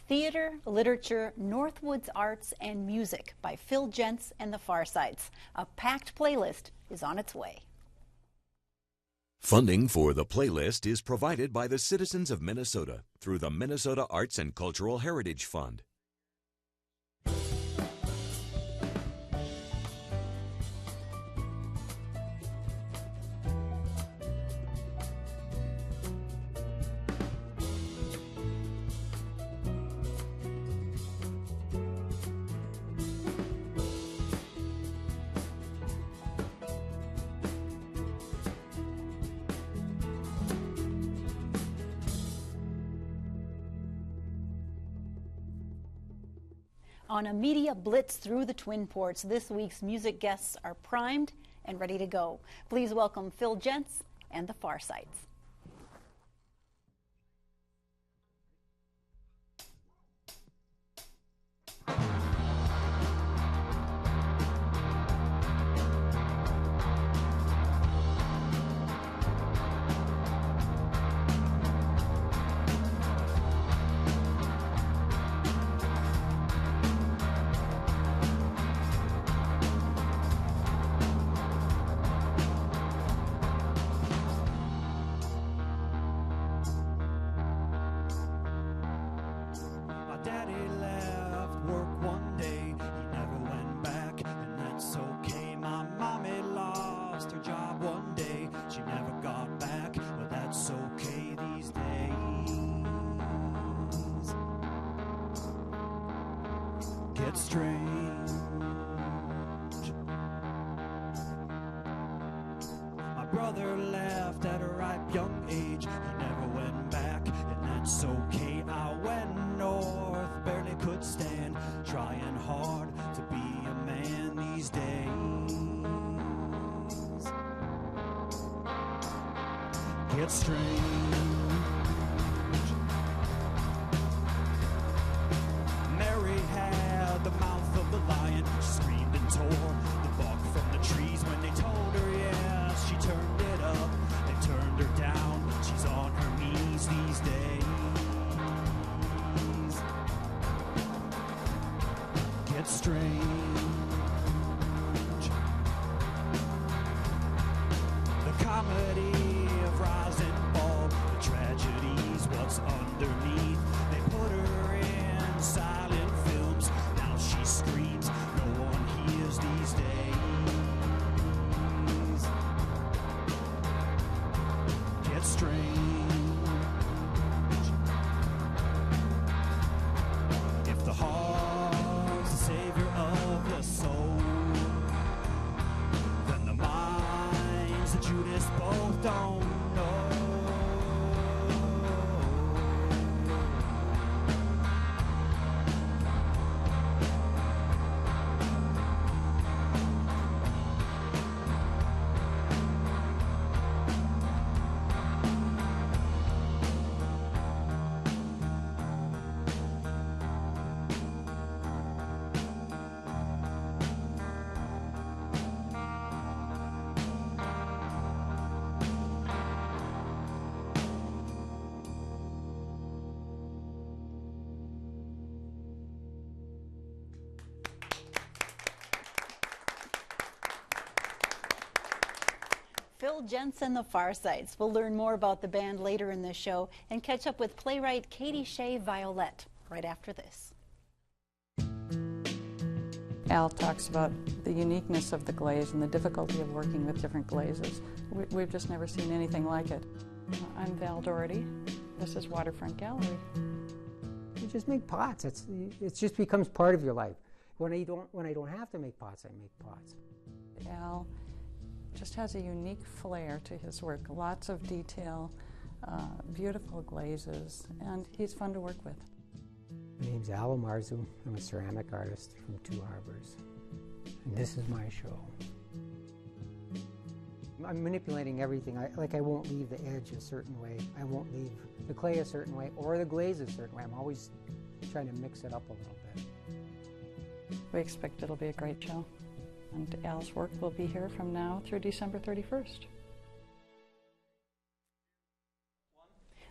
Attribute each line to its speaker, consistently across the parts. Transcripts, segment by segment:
Speaker 1: Theater, Literature, Northwoods Arts, and Music by Phil Gents and the Farsights. A packed playlist is on its way.
Speaker 2: Funding for the playlist is provided by the citizens of Minnesota through the Minnesota Arts and Cultural Heritage Fund.
Speaker 1: On a media blitz through the Twin Ports, this week's music guests are primed and ready to go. Please welcome Phil Gents and the Farsights.
Speaker 3: Strange. My brother left at a ripe young age. He never went back, and that's okay. I went north, barely could stand, trying hard to be a man these days. Get strange. Mary had the mouth of the lion. She screamed and tore the bark from the trees. When they told her yes, she turned it up. They turned her down. She's on her knees these days. Get strange. The comedy of rise and fall, the tragedies, what's underneath. They put her in silent films. Now she screams, no one hears these days. Get strange. If the heart's the savior of the soul, then the minds that Judas both don't know.
Speaker 1: Phil Gents and the Farsights. We'll learn more about the band later in this show and catch up with playwright Caity Shea Violette right after this.
Speaker 4: Al talks about the uniqueness of the glaze and the difficulty of working with different glazes. We've just never seen anything like it. I'm Val Doherty. This is Waterfront Gallery.
Speaker 5: You just make pots. It just becomes part of your life. When I don't have to make pots, I make pots.
Speaker 4: Al just has a unique flair to his work. Lots of detail, beautiful glazes, and he's fun to work with.
Speaker 5: My name's Al Amarzu. I'm a ceramic artist from Two Harbors. And this is my show. I'm manipulating everything. I won't leave the edge a certain way. I won't leave the clay a certain way or the glaze a certain way. I'm always trying to mix it up a little bit.
Speaker 4: We expect it'll be a great show. And Al's work will be here from now through December 31st.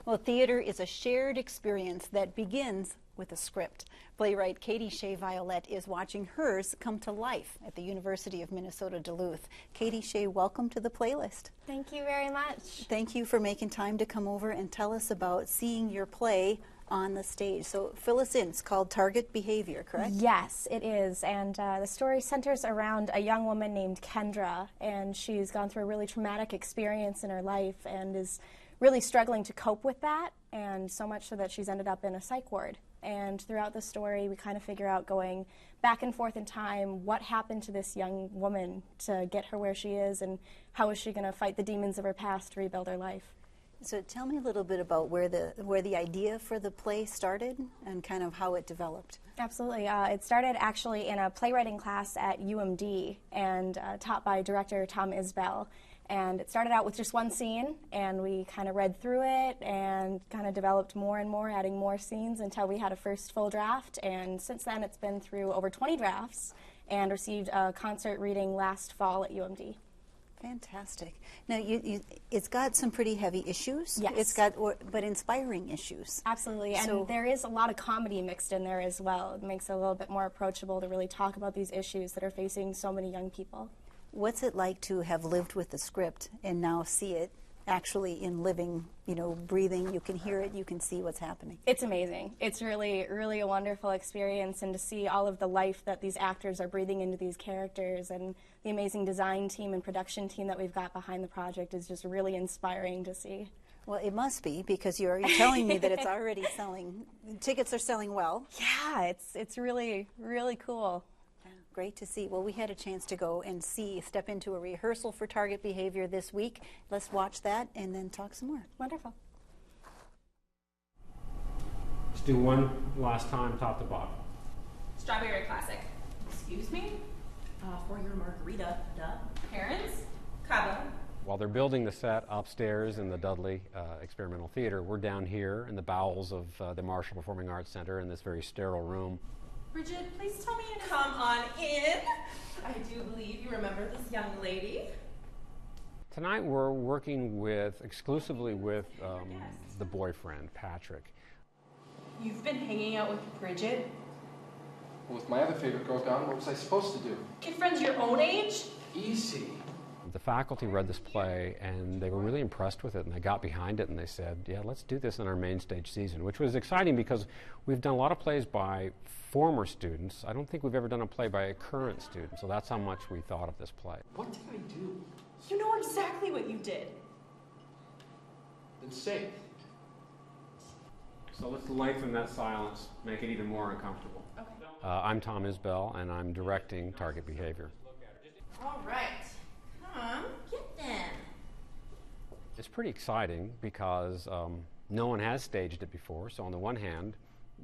Speaker 1: Well, theater is a shared experience that begins with a script. Playwright Caity Shea Violette is watching hers come to life at the University of Minnesota Duluth. Caity Shea, welcome to the playlist.
Speaker 6: Thank you very much.
Speaker 1: Thank you for making time to come over and tell us about seeing your play on the stage. So fill us in. It's called Target Behavior, correct?
Speaker 6: Yes, it is. And the story centers around a young woman named Kendra, and she's gone through a really traumatic experience in her life and is really struggling to cope with that, and so much so that she's ended up in a psych ward. And throughout the story, we kind of figure out, going back and forth in time, what happened to this young woman to get her where she is, and how is she going to fight the demons of her past to rebuild her life.
Speaker 1: So tell me a little bit about where the idea for the play started and kind of how it developed.
Speaker 6: Absolutely. It started actually in a playwriting class at UMD and taught by director Tom Isbell. And it started out with just one scene, and we kind of read through it and kind of developed more and more, adding more scenes until we had a first full draft. And since then, it's been through over 20 drafts and received a concert reading last fall at UMD.
Speaker 1: Fantastic. Now, it's got some pretty heavy issues.
Speaker 6: Yes.
Speaker 1: It's got, but inspiring issues.
Speaker 6: Absolutely, and there is a lot of comedy mixed in there as well. It makes it a little bit more approachable to really talk about these issues that are facing so many young people.
Speaker 1: What's it like to have lived with the script and now see it actually in living, breathing? You can hear it, you can see what's happening.
Speaker 6: It's amazing. It's really, really a wonderful experience, and to see all of the life that these actors are breathing into these characters, and the amazing design team and production team that we've got behind the project is just really inspiring to see.
Speaker 1: Well, it must be, because you're telling me that it's already selling. Tickets are selling well.
Speaker 6: Yeah, it's really, really cool.
Speaker 1: Great to see. Well, we had a chance to go and step into a rehearsal for Target Behavior this week. Let's watch that and then talk some more.
Speaker 6: Wonderful.
Speaker 7: Let's do one last time, top to bottom.
Speaker 8: Strawberry classic. Excuse me? For your margarita, duh. Parents? Cabo.
Speaker 7: While they're building the set upstairs in the Dudley Experimental Theater, we're down here in the bowels of the Marshall Performing Arts Center in this very sterile room.
Speaker 8: Bridget, please tell me to come on in. I do believe you remember this young lady.
Speaker 7: Tonight we're working exclusively with the boyfriend, Patrick.
Speaker 8: You've been hanging out with Bridget?
Speaker 9: With my other favorite girl gone, what was I supposed to do?
Speaker 8: Get friends your own age?
Speaker 9: Easy.
Speaker 7: The faculty read this play and they were really impressed with it, and they got behind it and they said, yeah, let's do this in our main stage season, which was exciting because we've done a lot of plays by former students. I don't think we've ever done a play by a current student, so that's how much we thought of this play.
Speaker 9: What did I do?
Speaker 8: You know exactly what you did.
Speaker 9: Then say it.
Speaker 7: So let's lengthen that silence, make it even more uncomfortable.
Speaker 8: Okay.
Speaker 7: I'm Tom Isbell, and I'm directing Target Behavior.
Speaker 8: All right. Come get them.
Speaker 7: It's pretty exciting because no one has staged it before, so on the one hand,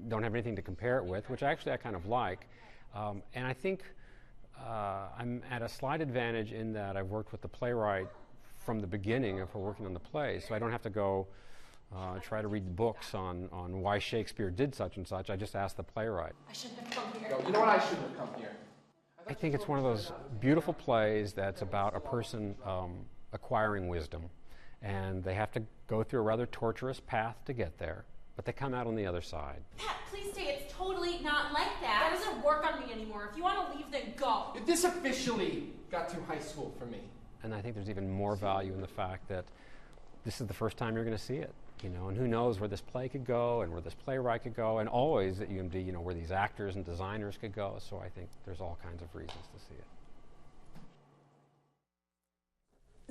Speaker 7: don't have anything to compare it with, which actually I kind of like. And I think I'm at a slight advantage in that I've worked with the playwright from the beginning of her working on the play, so I don't have to go try to read books on why Shakespeare did such and such. I just ask the playwright.
Speaker 8: I shouldn't have come here.
Speaker 9: No, you know what? I shouldn't have come here.
Speaker 7: I think it's one of those beautiful plays that's about a person acquiring wisdom, and they have to go through a rather torturous path to get there, but they come out on the other side.
Speaker 8: Pat, please say it's totally not like that. That doesn't work on me anymore. If you want to leave, then go.
Speaker 9: This officially got through high school for me.
Speaker 7: And I think there's even more value in the fact that this is the first time you're going to see it, and who knows where this play could go and where this playwright could go, and always at UMD, where these actors and designers could go. So I think there's all kinds of reasons to see it.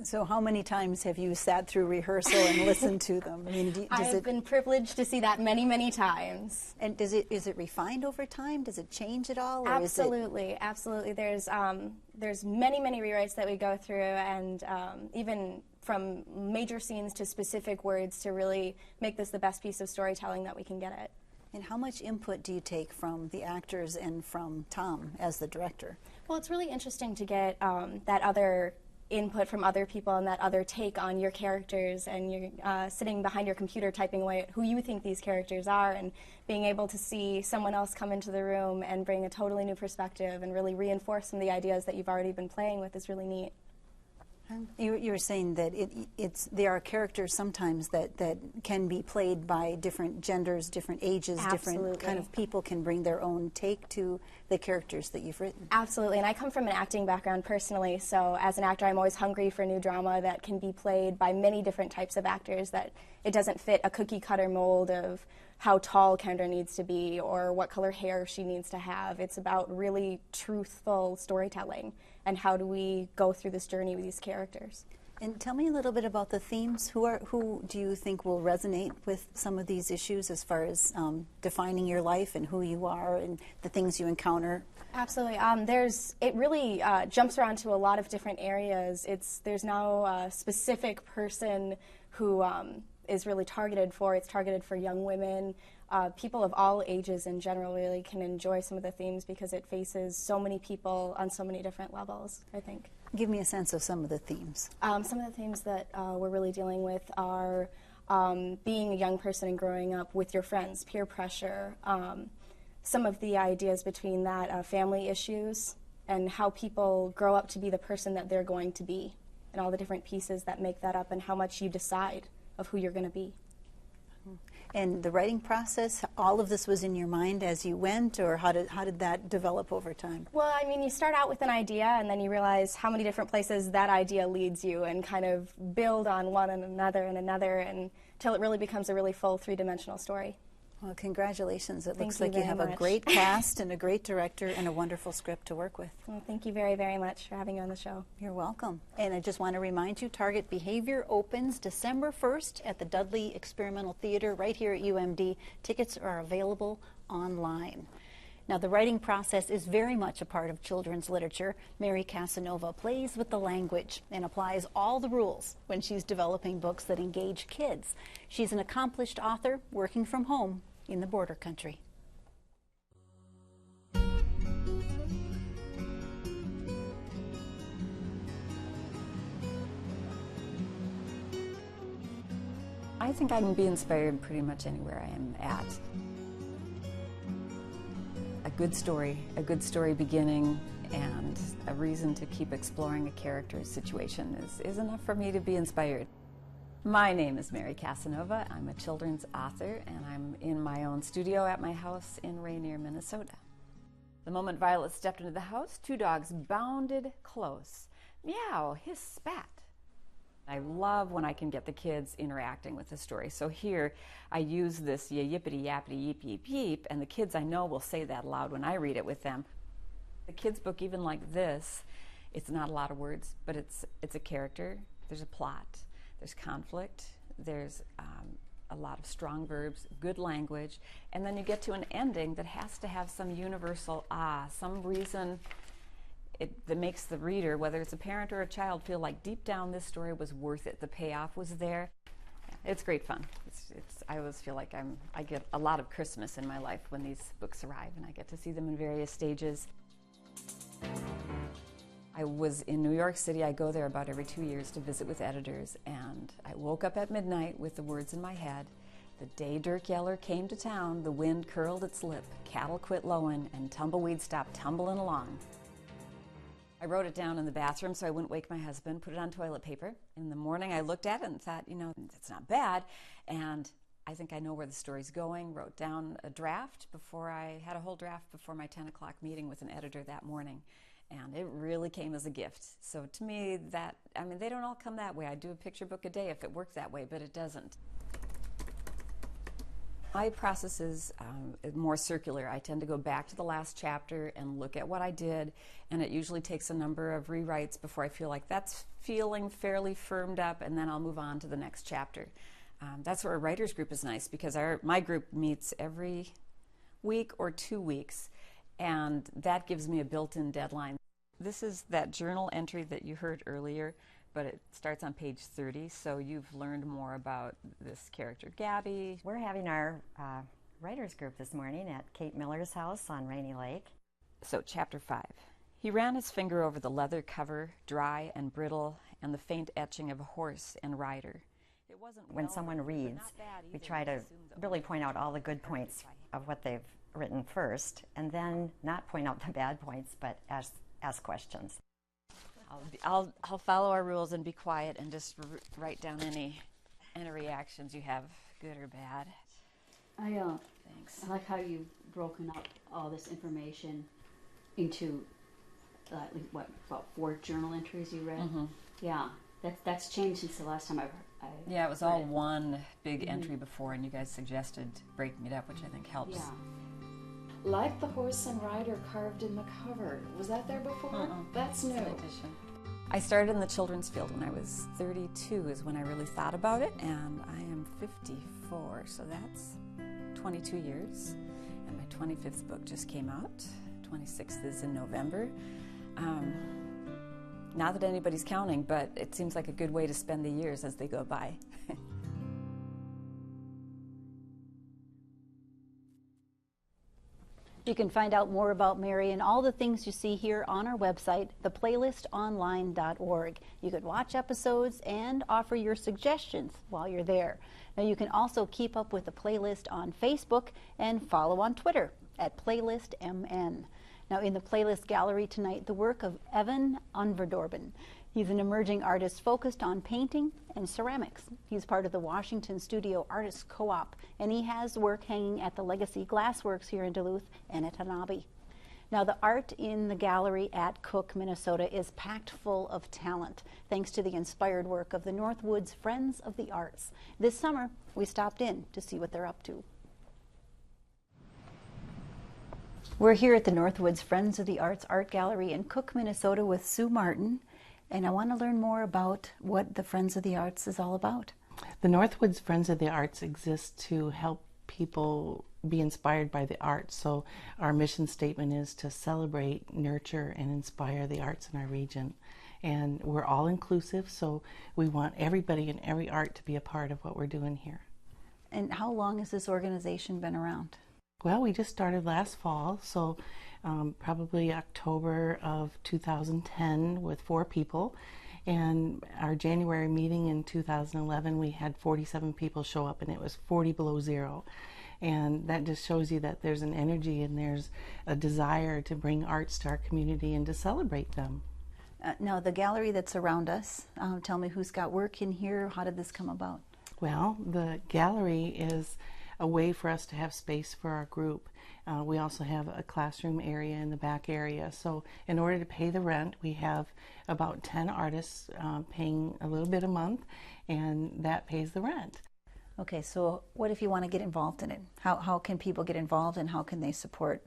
Speaker 1: So how many times have you sat through rehearsal and listened to them? I mean,
Speaker 6: I've been privileged to see that many, many times.
Speaker 1: And is it refined over time? Does it change at all? Or
Speaker 6: Absolutely, absolutely. There's many, many rewrites that we go through, and even from major scenes to specific words to really make this the best piece of storytelling that we can get it.
Speaker 1: And how much input do you take from the actors and from Tom as the director?
Speaker 6: Well, it's really interesting to get that other input from other people and that other take on your characters, and you're sitting behind your computer typing away at who you think these characters are, and being able to see someone else come into the room and bring a totally new perspective and really reinforce some of the ideas that you've already been playing with is really neat.
Speaker 1: You were saying that there are characters sometimes that can be played by different genders, different ages,
Speaker 6: Absolutely.
Speaker 1: different kind of people can bring their own take to the characters that you've written.
Speaker 6: Absolutely, and I come from an acting background personally, so as an actor I'm always hungry for new drama that can be played by many different types of actors, that it doesn't fit a cookie-cutter mold of how tall Kendra needs to be or what color hair she needs to have. It's about really truthful storytelling and how do we go through this journey with these characters.
Speaker 1: And tell me a little bit about the themes. Who do you think will resonate with some of these issues as far as defining your life and who you are and the things you encounter?
Speaker 6: Absolutely. It really jumps around to a lot of different areas. There's now a specific person who is really targeted for. It's targeted for young women. People of all ages in general really can enjoy some of the themes because it faces so many people on so many different levels, I think.
Speaker 1: Give me a sense of some of the themes.
Speaker 6: Some of the themes that we're really dealing with are being a young person and growing up with your friends, peer pressure, some of the ideas between that, family issues, and how people grow up to be the person that they're going to be, and all the different pieces that make that up, and how much you decide of who you're going to be.
Speaker 1: And the writing process, all of this was in your mind as you went, or how did that develop over time?
Speaker 6: Well, I mean, you start out with an idea, and then you realize how many different places that idea leads you, and kind of build on one and another, until it really becomes a really full three-dimensional story.
Speaker 1: Well, congratulations. It looks
Speaker 6: Thank
Speaker 1: like
Speaker 6: you
Speaker 1: you have
Speaker 6: very
Speaker 1: a
Speaker 6: much.
Speaker 1: great cast and a great director and a wonderful script to work with.
Speaker 6: Well, thank you very, very much for having me on the show.
Speaker 1: You're welcome. And I just want to remind you, Target Behavior opens December 1st at the Dudley Experimental Theater right here at UMD. Tickets are available online. Now, the writing process is very much a part of children's literature. Mary Casanova plays with the language and applies all the rules when she's developing books that engage kids. She's an accomplished author working from home in the border country.
Speaker 10: I think I can be inspired pretty much anywhere I am at. A good story beginning, and a reason to keep exploring a character's situation is enough for me to be inspired. My name is Mary Casanova. I'm a children's author, and I'm in my own studio at my house in Ranier, Minnesota. The moment Violet stepped into the house, two dogs bounded close. Meow, hiss, spat. I love when I can get the kids interacting with the story. So here I use this yippity yappity yeep yeep yeep, and the kids I know will say that aloud when I read it with them. The kids' book, even like this, it's not a lot of words, but it's a character, there's a plot, there's conflict, there's a lot of strong verbs, good language, and then you get to an ending that has to have some universal some reason that makes the reader, whether it's a parent or a child, feel like deep down this story was worth it. The payoff was there. It's great fun. I always feel like I get a lot of Christmas in my life when these books arrive, and I get to see them in various stages. I was in New York City. I go there about every 2 years to visit with editors, and I woke up at midnight with the words in my head. The day Dirk Yeller came to town, the wind curled its lip, cattle quit lowin', and tumbleweed stopped tumbling along. I wrote it down in the bathroom so I wouldn't wake my husband, put it on toilet paper. In the morning I looked at it and thought, it's not bad, and I think I know where the story's going. Wrote down a draft I had a whole draft before my 10 o'clock meeting with an editor that morning, and it really came as a gift. So to me, they don't all come that way. I do a picture book a day if it worked that way, but it doesn't. My process is more circular. I tend to go back to the last chapter and look at what I did, and it usually takes a number of rewrites before I feel like that's feeling fairly firmed up, and then I'll move on to the next chapter. That's where a writer's group is nice, because my group meets every week or 2 weeks, and that gives me a built-in deadline. This is that journal entry that you heard earlier, but it starts on page 30, so you've learned more about this character, Gabby.
Speaker 11: We're having our writers group this morning at Kate Miller's house on Rainy Lake.
Speaker 10: So chapter 5. He ran his finger over the leather cover, dry and brittle, and the faint etching of a horse and rider. It wasn't
Speaker 11: when someone reads, we try to really point out all the good points of what they've written first, and then not point out the bad points, but ask questions.
Speaker 10: I'll follow our rules and be quiet and just write down any reactions you have, good or bad.
Speaker 12: Thanks. I like how you've broken up all this information into about 4 journal entries you read.
Speaker 10: Mm-hmm.
Speaker 12: Yeah, that's changed since the last time I
Speaker 10: yeah, it was all one big entry before, and you guys suggested breaking it up, which I think helps.
Speaker 12: Yeah.
Speaker 4: Like the horse and rider carved in the cover. Was that there before? That's new.
Speaker 10: I started in the children's field when I was 32 is when I really thought about it, and I am 54, so that's 22 years. And my 25th book just came out. 26th is in November. Not that anybody's counting, but it seems like a good way to spend the years as they go by.
Speaker 1: You can find out more about Mary and all the things you see here on our website, theplaylistonline.org. You could watch episodes and offer your suggestions while you're there. Now you can also keep up with the playlist on Facebook and follow on Twitter at PlaylistMN. Now in the playlist gallery tonight, the work of Evan Unverdorben. He's an emerging artist focused on painting and ceramics. He's part of the Washington Studio Artists Co-op, and he has work hanging at the Legacy Glassworks here in Duluth and at Hanabi. Now the art in the gallery at Cook, Minnesota is packed full of talent, thanks to the inspired work of the Northwoods Friends of the Arts. This summer, we stopped in to see what they're up to. We're here at the Northwoods Friends of the Arts Art Gallery in Cook, Minnesota with Sue Martin. And I want to learn more about what the Friends of the Arts is all about.
Speaker 13: The Northwoods Friends of the Arts exists to help people be inspired by the arts. So our mission statement is to celebrate, nurture, and inspire the arts in our region. And we're all inclusive, so we want everybody in every art to be a part of what we're doing here.
Speaker 1: And how long has this organization been around?
Speaker 13: Well, we just started last fall, so probably October of 2010 with 4 people. And our January meeting in 2011, we had 47 people show up, and it was 40 below zero. And that just shows you that there's an energy and there's a desire to bring arts to our community and to celebrate them.
Speaker 1: Now, the gallery that's around us, tell me who's got work in here. How did this come about?
Speaker 13: Well, the gallery is a way for us to have space for our group. We also have a classroom area in the back area. So in order to pay the rent, we have about 10 artists paying a little bit a month, and that pays the rent.
Speaker 1: Okay, so what if you want to get involved in it? How can people get involved, and how can they support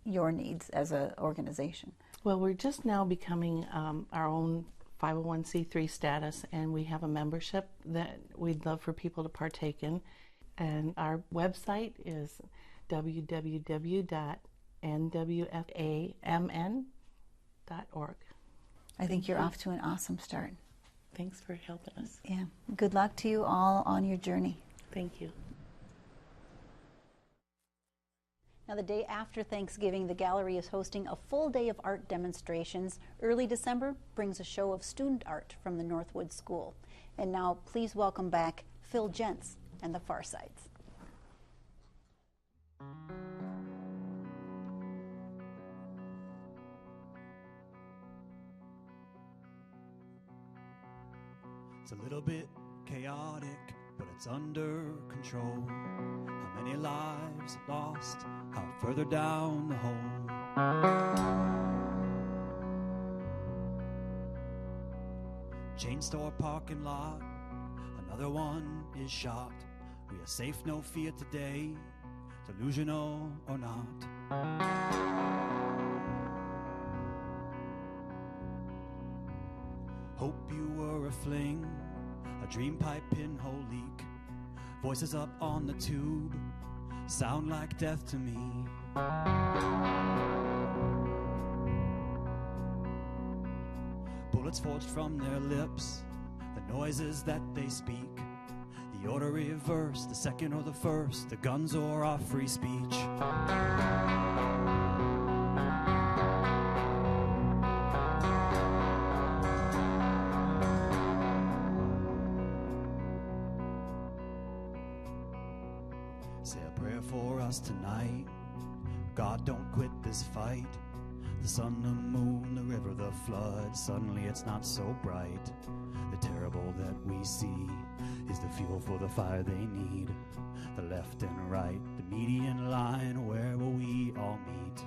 Speaker 1: your needs as an organization?
Speaker 13: Well, we're just now becoming our own 501c3 status, and we have a membership that we'd love for people to partake in. And our website is www.nwfamn.org.
Speaker 1: I think you're off to an awesome start.
Speaker 13: Thanks for helping us.
Speaker 1: Yeah. Good luck to you all on your journey.
Speaker 13: Thank you.
Speaker 1: Now, the day after Thanksgiving, the gallery is hosting a full day of art demonstrations. Early December brings a show of student art from the Northwoods School. And now, please welcome back Phil Gentz and the Farsides.
Speaker 3: It's a little bit chaotic, but it's under control. How many lives lost? How further down the hole? Chain store parking lot, another one is shot. We are safe, no fear today, delusional or not. Hope you were a fling, a dream pipe pinhole leak. Voices up on the tube, sound like death to me. Bullets forged from their lips, the noises that they speak. The order reversed, the second or the first, the guns or our free speech. Say a prayer for us tonight. God, don't quit this fight. The sun, the moon, the river, the flood, suddenly it's not so bright. The terrible that we see is the fuel for the fire they need. The left and right, the median line, where will we all meet?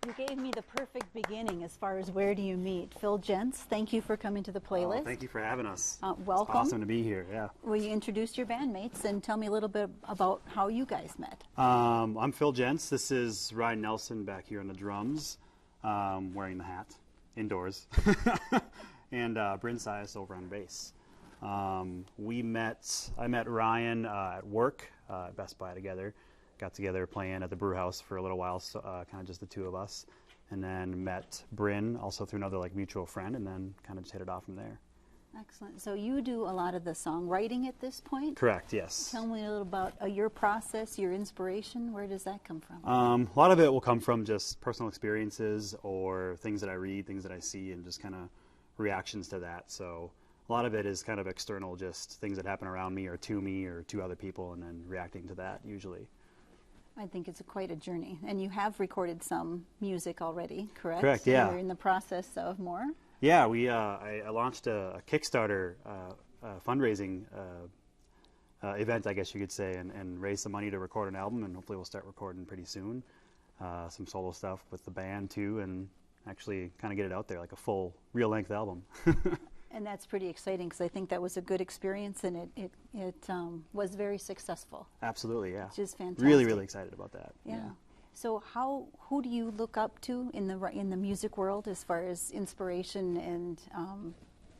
Speaker 1: You gave me the perfect beginning as far as where do you meet. Phil Gents, thank you for coming to the playlist.
Speaker 14: Thank you for having us.
Speaker 1: Welcome.
Speaker 14: It's awesome to be here, yeah.
Speaker 1: Will you introduce your bandmates and tell me a little bit about how you guys met?
Speaker 14: I'm Phil Gents. This is Ryan Nelson back here on the drums, wearing the hat, indoors. And Bryn Sias over on bass. I met Ryan at work at Best Buy together. Got together playing at the brew house for a little while, so, kind of just the two of us. And then met Bryn also through another mutual friend, and then kind of just hit it off from there.
Speaker 1: Excellent. So you do a lot of the songwriting at this point?
Speaker 14: Correct, yes.
Speaker 1: Tell me a little about your process, your inspiration. Where does that come from?
Speaker 14: A lot of it will come from just personal experiences or things that I read, things that I see, and just kind of reactions to that. So a lot of it is kind of external, just things that happen around me or to other people, and then reacting to that usually.
Speaker 1: I think it's quite a journey. And you have recorded some music already, correct?
Speaker 14: Correct, yeah.
Speaker 1: You're in the process of more?
Speaker 14: Yeah, I launched a Kickstarter fundraising event, I guess you could say, and raised some money to record an album, and hopefully we'll start recording pretty soon. Some solo stuff with the band too, and actually kind of get it out there like a full, real-length album.
Speaker 1: And that's pretty exciting because I think that was a good experience, and it was very successful.
Speaker 14: Absolutely, yeah.
Speaker 1: Which is fantastic.
Speaker 14: Really, really excited about that.
Speaker 1: Yeah. So who do you look up to in the music world as far as inspiration and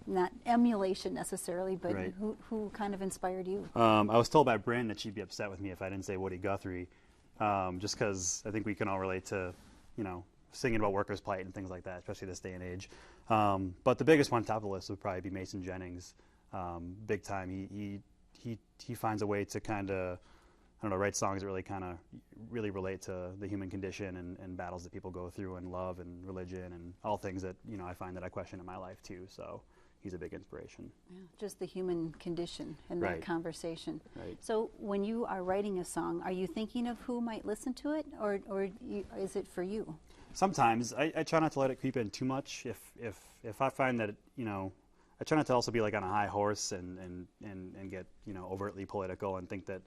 Speaker 1: not emulation necessarily, but
Speaker 14: right.
Speaker 1: who kind of inspired you?
Speaker 14: I was told by Bryn that she'd be upset with me if I didn't say Woody Guthrie, just because I think we can all relate to, singing about workers' plight and things like that, especially this day and age. But the biggest one top of the list would probably be Mason Jennings. Big time. He finds a way to kind of, write songs that really relate to the human condition and battles that people go through and love and religion and all things that, I find that I question in my life too. So he's a big inspiration.
Speaker 1: Yeah, just the human condition and
Speaker 14: right.
Speaker 1: that conversation.
Speaker 14: Right.
Speaker 1: So when you are writing a song, are you thinking of who might listen to it, or is it for you?
Speaker 14: Sometimes I try not to let it creep in too much. If I find that I try not to also be like on a high horse and get overtly political and think that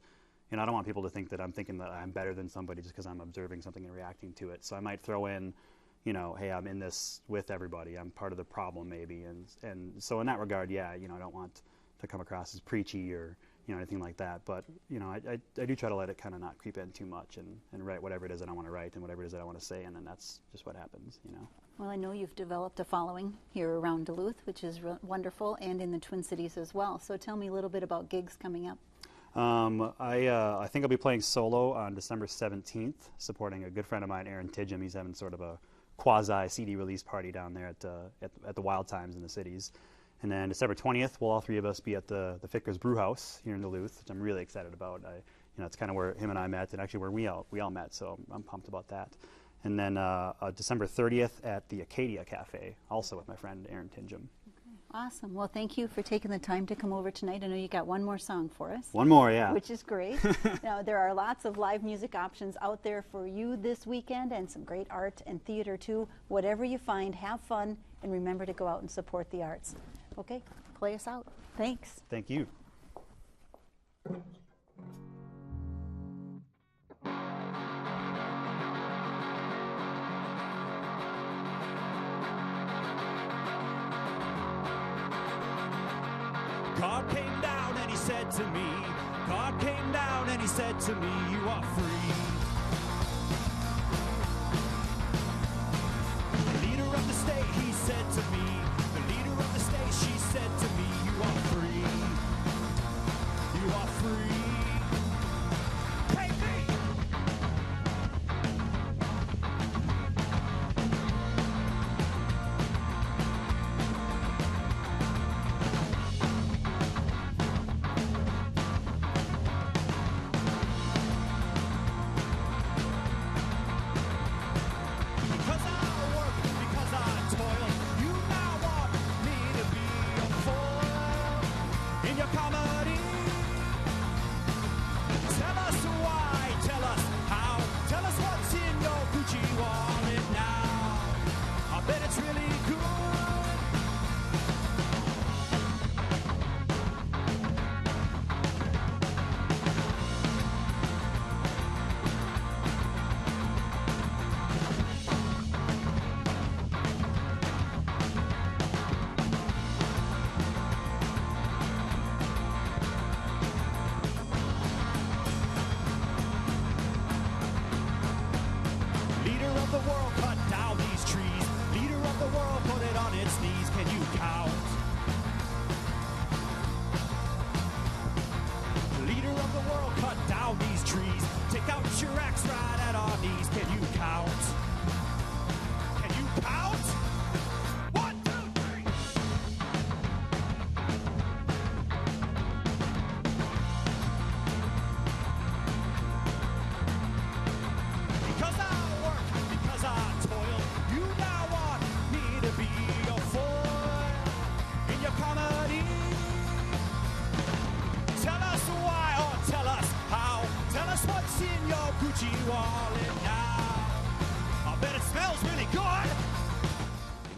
Speaker 14: I don't want people to think that I'm thinking that I'm better than somebody just because I'm observing something and reacting to it. So I might throw in hey, I'm in this with everybody. I'm part of the problem maybe, and so in that regard, yeah, I don't want to come across as preachy or anything like that. But I do try to let it kind of not creep in too much and write whatever it is that I want to write and whatever it is that I want to say, and then that's just what happens.
Speaker 1: Well, I know you've developed a following here around Duluth, which is wonderful, and in the Twin Cities as well. So tell me a little bit about gigs coming up.
Speaker 14: I think I'll be playing solo on December 17th, supporting a good friend of mine, Aaron Tidgham. He's having sort of a quasi CD release party down there at the Wild Times in the cities. And then December 20th, we'll all three of us be at the Ficker's Brew House here in Duluth, which I'm really excited about. It's kind of where him and I met, and actually where we all met, so I'm pumped about that. And then December 30th at the Acadia Cafe, also with my friend Aaron Tidgham.
Speaker 1: Awesome. Well, thank you for taking the time to come over tonight. I know you got one more song for us.
Speaker 14: One more, yeah.
Speaker 1: Which is great. Now, there are lots of live music options out there for you this weekend, and some great art and theater too. Whatever you find, have fun, and remember to go out and support the arts. Okay, play us out. Thanks.
Speaker 14: Thank you.
Speaker 3: God came down and he said to me, God came down and he said to me, you are free. The leader of the state, he said to me, the leader of the state, she said to me, you are free. You are free. Take me! of the world, cut down these trees. Leader of the world, put it on its knees. Can you count? Leader of the world, cut down these trees. Take out your axe right at our knees. Can you count? Can you count? 1, 2, 3. Because I work, because I toil, you now want me to be your foil in your comedy. Tell us why or tell us how. Tell us what's in your Gucci wallet now. I bet it smells really good.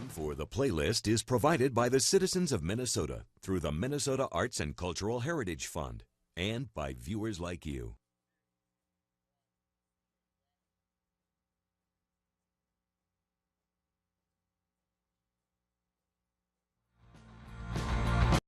Speaker 2: For the playlist is provided by the citizens of Minnesota through the Minnesota Arts and Cultural Heritage Fund and by viewers like you.